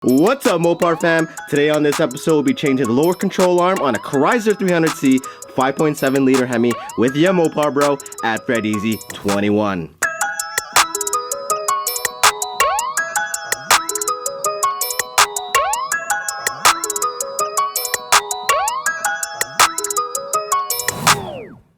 What's up, Mopar fam? Today on this episode, we'll be changing the lower control arm on a Chrysler 300C 5.7 liter Hemi with your Mopar bro at Fred Easy 21.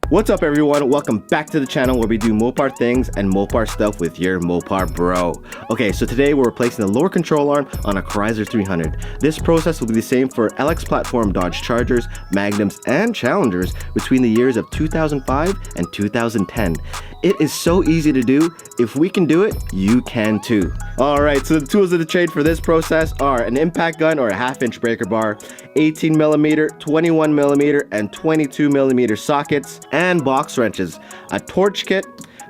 What's up everyone, welcome back to the channel where we do Mopar things and Mopar stuff with your Mopar bro. Okay, so today we're replacing the lower control arm on a Chrysler 300. This process will be the same for LX platform Dodge Chargers, Magnums, and Challengers between the years of 2005 and 2010. It is so easy to do. If we can do it, you can too. Alright, so the tools of the trade for this process are an impact gun or a 1/2 inch breaker bar, 18mm, 21mm, and 22mm sockets, and box wrenches, a torch kit,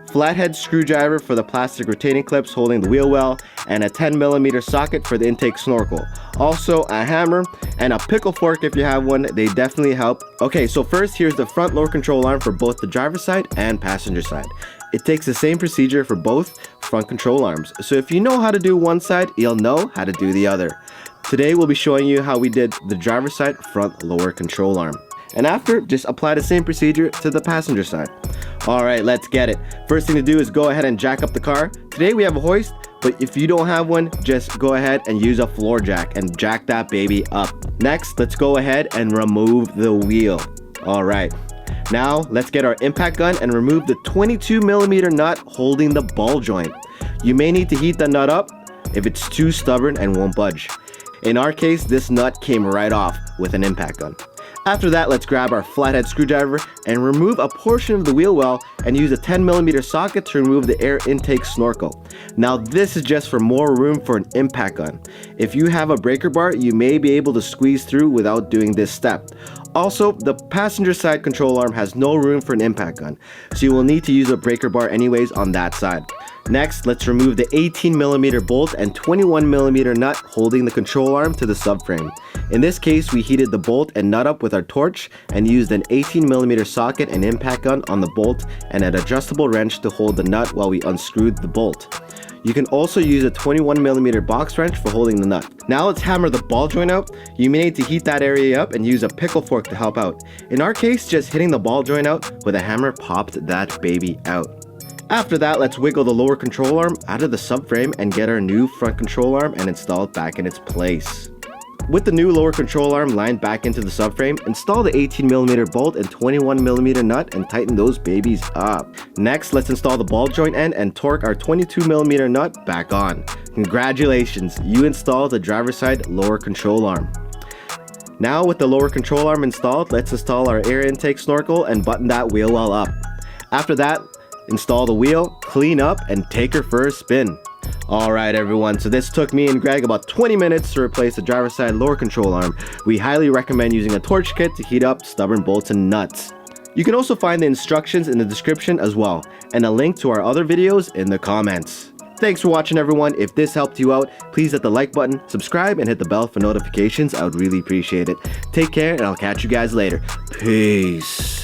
flathead screwdriver for the plastic retaining clips holding the wheel well, and a 10mm socket for the intake snorkel. Also a hammer and a pickle fork if you have one, they definitely help. Okay, so first here's the front lower control arm for both the driver's side and passenger side. It takes the same procedure for both front control arms, so if you know how to do one side, you'll know how to do the other. Today we'll be showing you how we did the driver's side front lower control arm. And after, just apply the same procedure to the passenger side. Alright, let's get it. First thing to do is go ahead and jack up the car. Today we have a hoist, but if you don't have one, just go ahead and use a floor jack and jack that baby up. Next, let's go ahead and remove the wheel. Alright, now let's get our impact gun and remove the 22mm nut holding the ball joint. You may need to heat the nut up if it's too stubborn and won't budge. In our case, this nut came right off with an impact gun. After that, let's grab our flathead screwdriver and remove a portion of the wheel well and use a 10mm socket to remove the air intake snorkel. Now this is just for more room for an impact gun. If you have a breaker bar, you may be able to squeeze through without doing this step. Also, the passenger side control arm has no room for an impact gun, so you will need to use a breaker bar anyways on that side. Next, let's remove the 18mm bolt and 21mm nut holding the control arm to the subframe. In this case, we heated the bolt and nut up with our torch and used an 18mm socket and impact gun on the bolt and an adjustable wrench to hold the nut while we unscrewed the bolt. You can also use a 21mm box wrench for holding the nut. Now let's hammer the ball joint out. You may need to heat that area up and use a pickle fork to help out. In our case, just hitting the ball joint out with a hammer popped that baby out. After that, let's wiggle the lower control arm out of the subframe and get our new front control arm and install it back in its place. With the new lower control arm lined back into the subframe, install the 18mm bolt and 21mm nut and tighten those babies up. Next, let's install the ball joint end and torque our 22mm nut back on. Congratulations, you installed the driver's side lower control arm. Now with the lower control arm installed, let's install our air intake snorkel and button that wheel well up. After that, install the wheel, clean up, and take her for a spin. Alright everyone, so this took me and Greg about 20 minutes to replace the driver's side lower control arm. We highly recommend using a torch kit to heat up stubborn bolts and nuts. You can also find the instructions in the description as well, and a link to our other videos in the comments. Thanks for watching everyone. If this helped you out, please hit the like button, subscribe, and hit the bell for notifications. I would really appreciate it. Take care, and I'll catch you guys later. Peace.